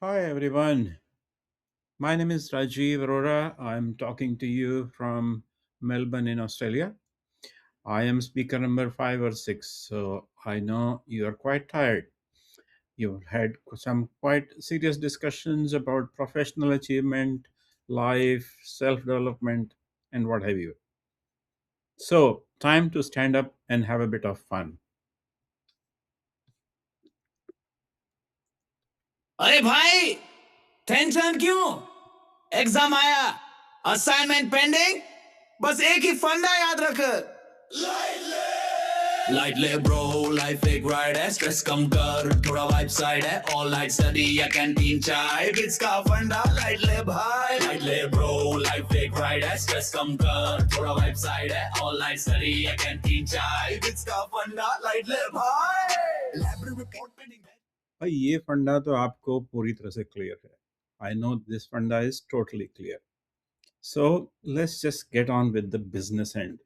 Hi everyone. My name is Rajiv Arora. I'm talking to you from Melbourne in Australia. I am speaker number 5 or 6, so I know you are quite tired. You've had some quite serious discussions about professional achievement, life, self development, and what have you. So, time to stand up and have a bit of fun. अरे भाई tension क्यों? Exam आया, assignment pending, बस एक ही फंडा याद रख। Light ले ब्रो, लाइफ एक राइड है, स्ट्रेस कम कर, थोड़ा वाइब साइड है, ऑल नाइट स्टडी या कैंटीन चाय, बिट्स का फंडा लाइट ले भाई। लाइट ले ब्रो, लाइफ एक राइड है, स्ट्रेस कम कर, थोड़ा वाइब साइड है, ऑल नाइट स्टडी या कैंटीन चाय, बिट्स का फंडा लाइट ले भाई। Library report pending. भाई ये फंडा तो आपको पूरी तरह से क्लियर है. आई नो दिस फंडा is totally clear. So let's just get on with the business end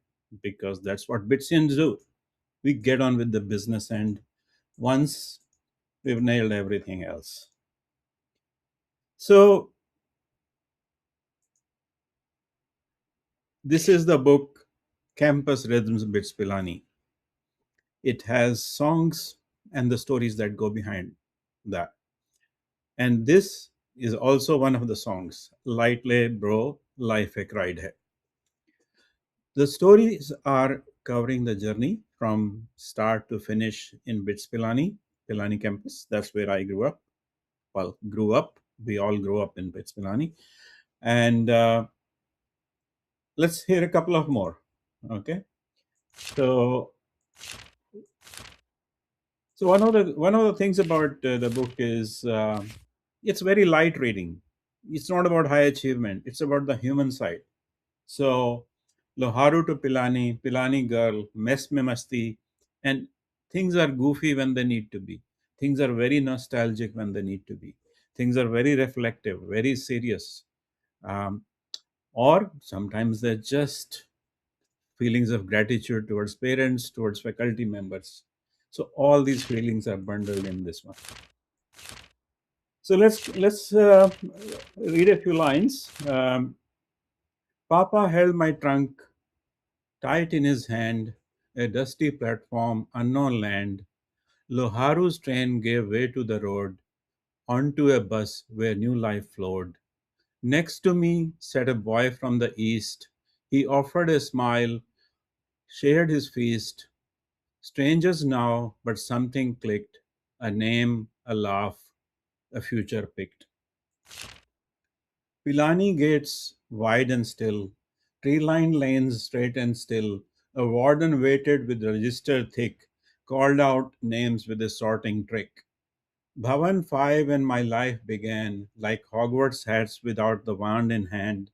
because that's what Bitsians do. We get on with the business end once we've nailed everything else. So this is the book Campus Rhythms Bits Pilani. It has songs and the stories that go behind that. And this is also one of the songs, Lightly Bro, Life Ek Ride Hai. The stories are covering the journey from start to finish in BITS Pilani, Pilani campus. That's where I grew up. Well, grew up. We all grew up in BITS Pilani. And let's hear a couple of more. Okay. So, so one of the things about the book is it's very light reading. It's not about high achievement. It's about the human side. So, Loharu to Pilani, Pilani girl, Mess Me Masti, and things are goofy when they need to be. Things are very nostalgic when they need to be. Things are very reflective, very serious. Um, or sometimes they're just feelings of gratitude towards parents, towards faculty members. So all these feelings are bundled in this one. So let's read a few lines. Papa held my trunk tight in his hand, a dusty platform, unknown land. Loharu's train gave way to the road, onto a bus where new life flowed. Next to me sat a boy from the east. He offered a smile, shared his feast. Strangers now, but something clicked. A name, a laugh, a future picked. Pilani gates wide and still, tree-lined lanes straight and still. A warden waited with register thick, called out names with a sorting trick. Bhavan 5 and my life began, like Hogwarts hats without the wand in hand.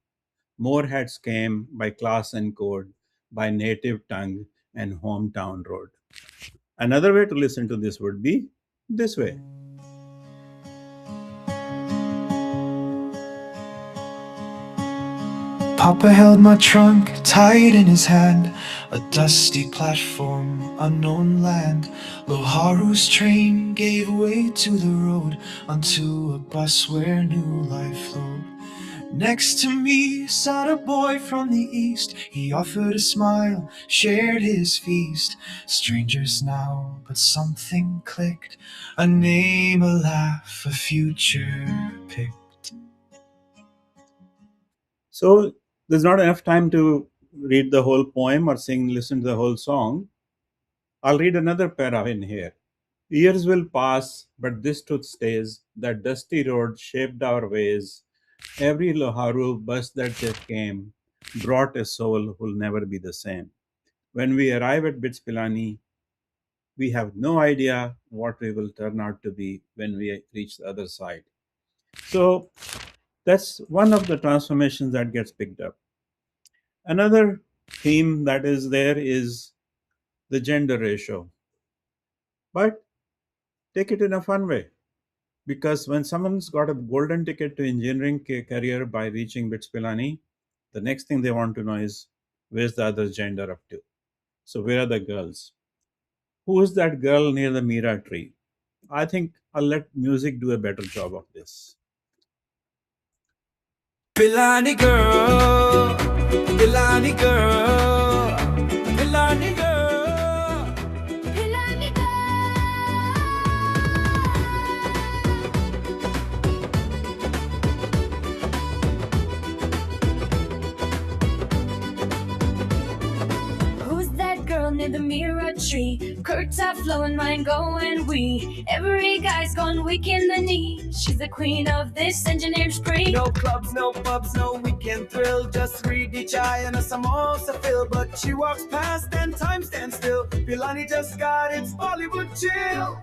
More hats came by class and code, by native tongue and hometown road. Another way to listen to this would be this way. Papa held my trunk tight in his hand, a dusty platform, unknown land. Loharu's train gave way to the road, onto a bus where new life flowed. Next to me sat a boy from the east. He offered a smile, shared his feast. Strangers now, but something clicked. A name, a laugh, a future picked. So there's not enough time to read the whole poem or listen to the whole song. I'll read another para in here. Years will pass, but this truth stays that dusty road shaped our ways. Every Loharu bus that just came brought a soul who'll never be the same. When we arrive at Bits Pilani, we have no idea what we will turn out to be when we reach the other side. So that's one of the transformations that gets picked up. Another theme that is there is the gender ratio, but take it in a fun way. Because when someone's got a golden ticket to engineering career by reaching Bits Pilani, the next thing they want to know is where's the other gender up to? So where are the girls? Who is that girl near the Mira tree? I think I'll let music do a better job of this. Pilani girl, Pilani girl, Pilani girl. Pilani Who's that girl near the mirror tree? Curts are flowing, mine going we. Every guy's gone weak in the knee. She's the queen of this engineered spree. No clubs, no pubs, no weekend thrill. Just 3D chai and a samosa fill. But she walks past and time stands still. Pilani just got its Bollywood chill.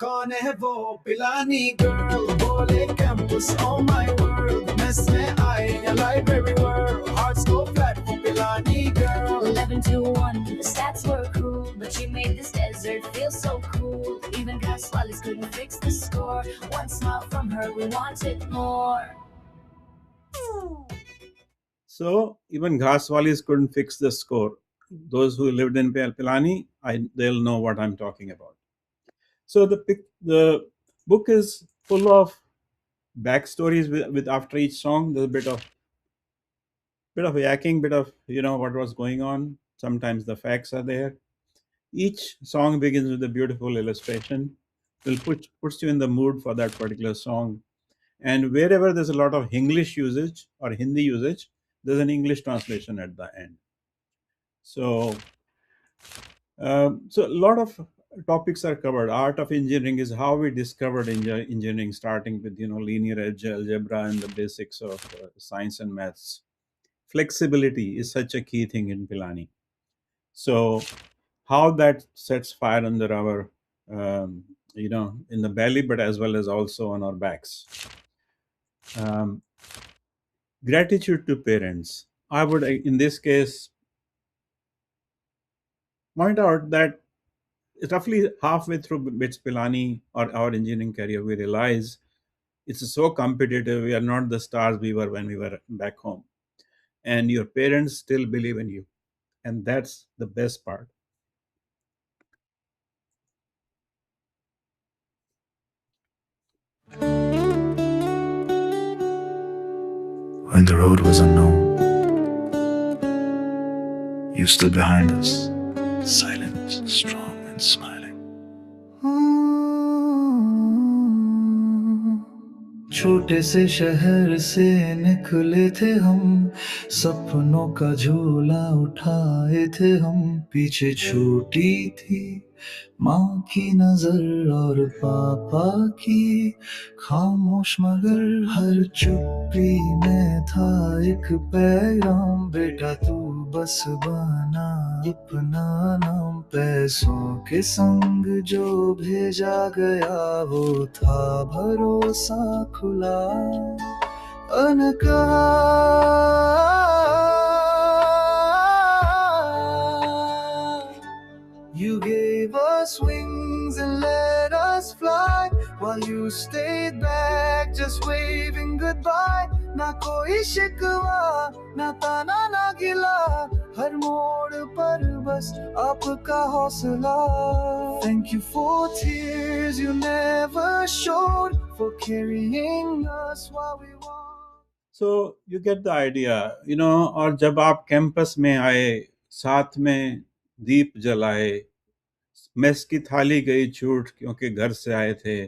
कौन है वो Pilani girl बोले campus oh my world mess में आए या library world hearts go flat for Pilani girl 11 to 1 the stats were cruel but she made this desert feel so cool even Gaswalis couldn't fix the score one smile from her we wanted more. So even Ghaswalis couldn't fix the score. Those who lived in Pilani, they'll know what I'm talking about. So the book is full of backstories with after each song. There's a bit of yakking, bit of what was going on. Sometimes the facts are there. Each song begins with a beautiful illustration. Will puts you in the mood for that particular song. And wherever there's a lot of English usage or Hindi usage, there's an English translation at the end. So a lot of topics are covered. Art of engineering is how we discovered engineering, starting with linear algebra and the basics of science and maths. Flexibility is such a key thing in Pilani. So how that sets fire under our in the belly, but as well as also on our backs. Um, Gratitude to parents. I would, in this case, point out that roughly halfway through BITS Pilani or our engineering career, we realize it's so competitive. We are not the stars we were when we were back home. And your parents still believe in you. And that's the best part. When the road was unknown, you stood behind us, silent, strong, and smiling. छोटे से शहर से निकले थे हम सपनों का झूला उठाए थे हम पीछे छूटी थी माँ की नजर और पापा की खामोश मगर हर चुप्पी में था एक पैगाम बेटा तू बस बना अपना नाम पैसों के संग जो भेजा गया वो था भरोसा खुला अनका You gave us wings and let us fly while you stayed back just waving goodbye ना कोई शिकवा ना ताना ना गिला हर मोड़ पर बस आपका हौसला Thank you for tears you never showed for carrying us while we walked. So you get the idea, और जब आप कैंपस में आए, साथ में दीप जलाए, मेस की थाली गई छूट क्योंकि घर से आए थे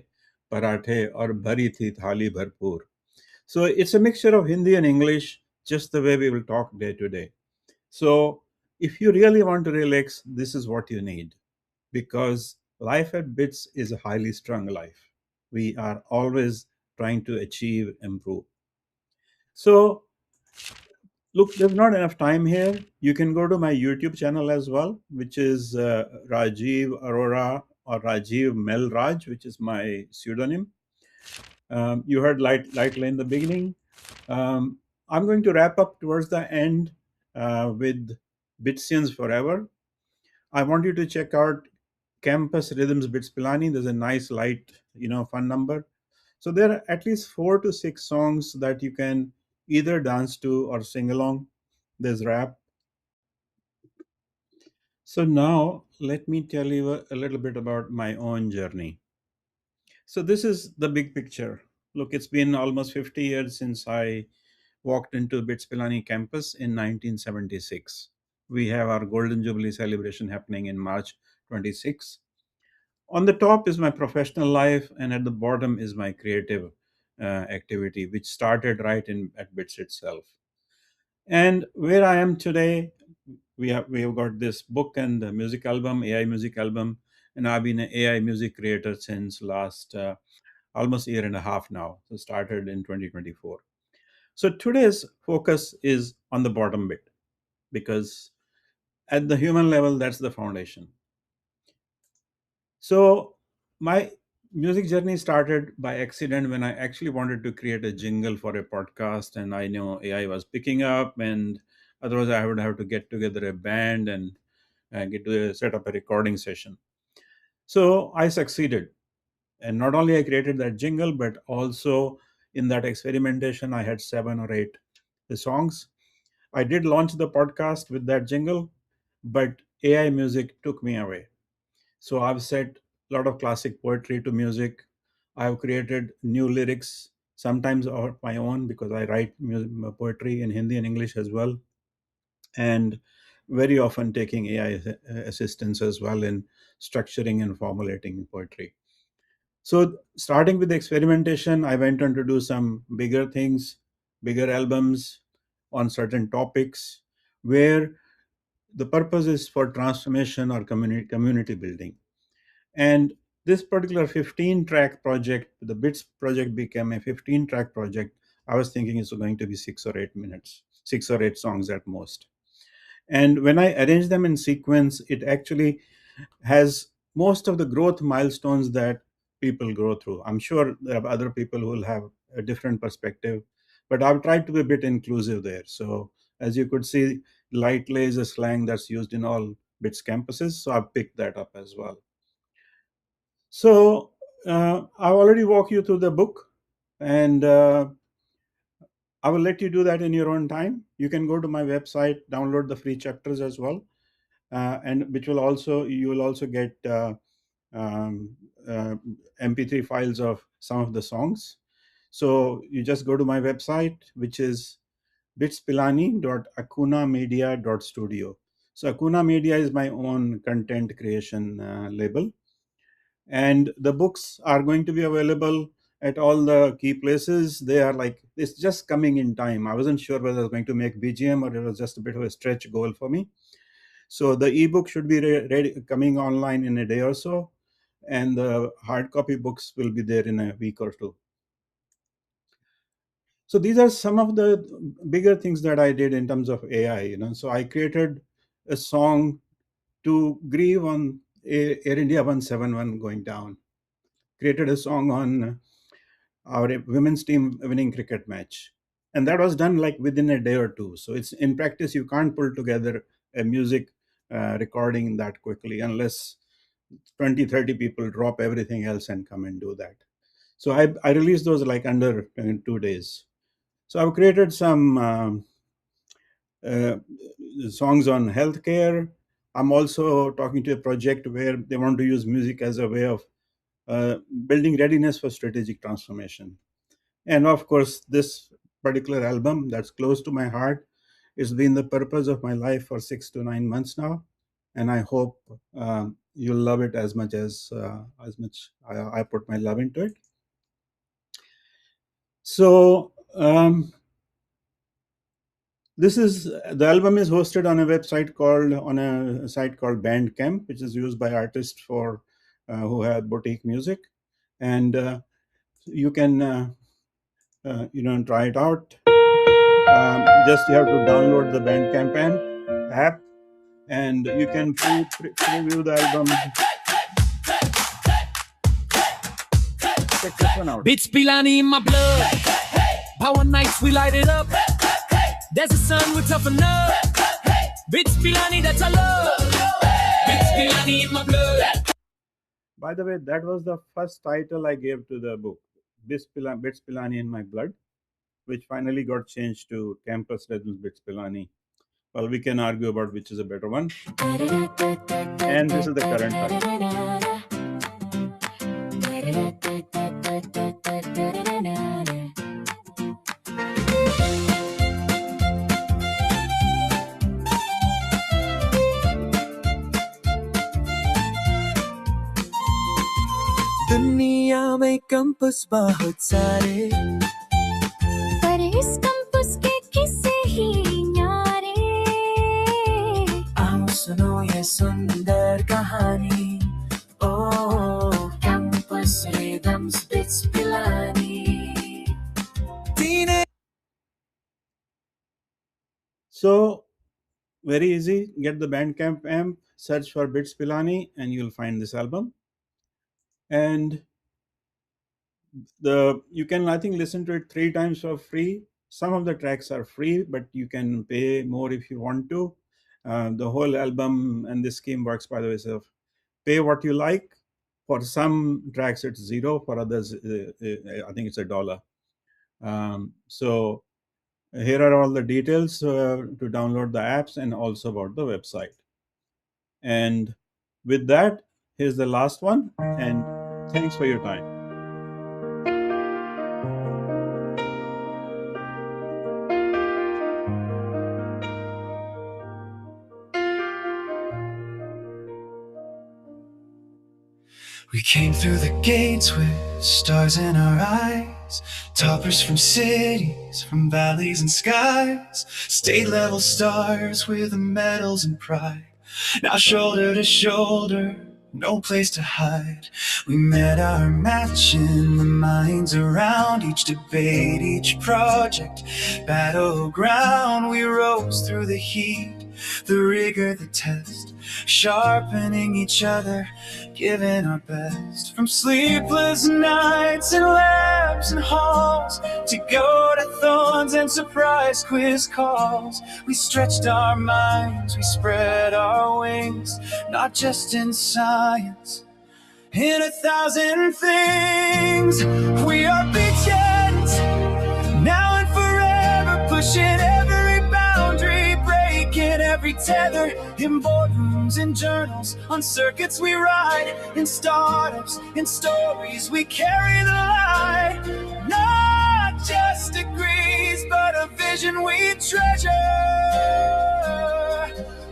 पराठे और भरी थी थाली भरपूर. So it's a mixture of Hindi and English, just the way we will talk day to day. So if you really want to relax, this is what you need, because life at BITS is a highly strung life. We are always trying to achieve, improve. So look, there's not enough time here. You can go to my YouTube channel as well, which is Rajiv Arora or Rajiv Melraj, which is my pseudonym. You heard lightly in the beginning. I'm going to wrap up towards the end with Bitsians Forever. I want you to check out Campus Rhythms Bits Pilani. There's a nice, light, fun number. So there are at least 4 to 6 songs that you can either dance to or sing along. There's rap. So now let me tell you a little bit about my own journey. So this is the big picture. Look, it's been almost 50 years since I walked into BITS Pilani campus in 1976. We have our Golden Jubilee celebration happening in March 26. On the top is my professional life, and at the bottom is my creative activity, which started right in at BITS itself. And where I am today, we have got this book and the music album, AI music album, and I've been an AI music creator since last almost a year and a half now. So started in 2024. So today's focus is on the bottom bit because at the human level, that's the foundation. So my music journey started by accident when I actually wanted to create a jingle for a podcast, and I know AI was picking up, and otherwise I would have to get together a band and get to set up a recording session. So I succeeded, and not only I created that jingle, but also in that experimentation, I had 7 or 8 songs. I did launch the podcast with that jingle, but AI music took me away. So I've set a lot of classic poetry to music. I've created new lyrics, sometimes of my own because I write poetry in Hindi and English as well, and very often taking AI assistance as well in structuring and formulating poetry. So starting with the experimentation, I went on to do some bigger things, bigger albums on certain topics where the purpose is for transformation or community building. And this particular 15 track project, the BITS project became a 15 track project. I was thinking it's going to be 6 or 8 minutes, 6 or 8 songs at most. And when I arrange them in sequence, it actually has most of the growth milestones that people grow through. I'm sure there are other people who will have a different perspective, but I've tried to be a bit inclusive there. So, as you could see, light lay is a slang that's used in all BITS campuses. So, I've picked that up as well. So, I've already walked you through the book, and I will let you do that in your own time. You can go to my website, download the free chapters as well, and which will also you will also get um, uh, MP3 files of some of the songs. So you just go to my website, which is bitspilani.akunamedia.studio. So Akuna Media is my own content creation label, and the books are going to be available at all the key places. They are like it's just coming in time. I wasn't sure whether I was going to make BGM or it was just a bit of a stretch goal for me. So the ebook should be ready coming online in a day or so, and the hard copy books will be there in a week or two. So these are some of the bigger things that I did in terms of AI. So I created a song to grieve on Air India 171 going down. Created a song on our women's team winning cricket match, and that was done like within a day or two. So it's in practice you can't pull together a music recording that quickly unless 20-30 people drop everything else and come and do that. So I released those like under 2 days. So I've created some uh, songs on healthcare. I'm also talking to a project where they want to use music as a way of building readiness for strategic transformation. And of course, this particular album that's close to my heart, it's been the purpose of my life for 6 to 9 months now, and I hope you'll love it as much I put my love into it. So this is the album is hosted on a website called on a site called Bandcamp, which is used by artists for who have boutique music, and you can try it out. Just you have to download the Bandcamp app, and you can preview the album. Check this one out. Bitch Pilani in my blood. Power nights, we light it up. There's a sun, we're tough enough. Bitch Pilani, that's our love. Bitch Pilani in my blood. By the way, that was the first title I gave to the book, Bits Pilani in My Blood, which finally got changed to Campus Rhythms Bits Pilani. Well, we can argue about which is a better one. And this is the current title. Campus बहुत सारे, पर इस campus के किस्से ही न्यारे। आओ सुनो ये सुंदर कहानी, ओ campus rhythms BITS Pilani. Teenage So very easy. Get the Bandcamp amp, search for Bits Pilani, and you'll find this album. And the you can, I think, listen to it 3 times for free. Some of the tracks are free, but you can pay more if you want to. The whole album and this scheme works by the way. So pay what you like. For some tracks it's zero. For others, I think it's $1. So here are all the details to download the apps and also about the website. And with that, here's the last one. And thanks for your time. We came through the gates with stars in our eyes, toppers from cities, from valleys and skies, state level stars with medals and pride. Now shoulder to shoulder, no place to hide. We met our match in the minds around each debate, each project, battleground. We rose through the heat, the rigor, the test, sharpening each other, giving our best. From sleepless nights in labs and halls to go-to-thons and surprise quiz calls, we stretched our minds, we spread our wings, not just in science, in 1,000 things. We are beachheads, now and forever, pushing every boundary, breaking every tether. In boardrooms, in journals, on circuits we ride, in startups, in stories we carry the light. Not just degrees, but a vision we treasure.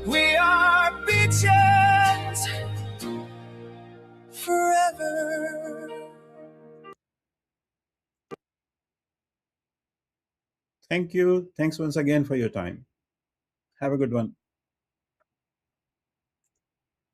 We are beachheads forever. Thank you. Thanks once again for your time. Have a good one.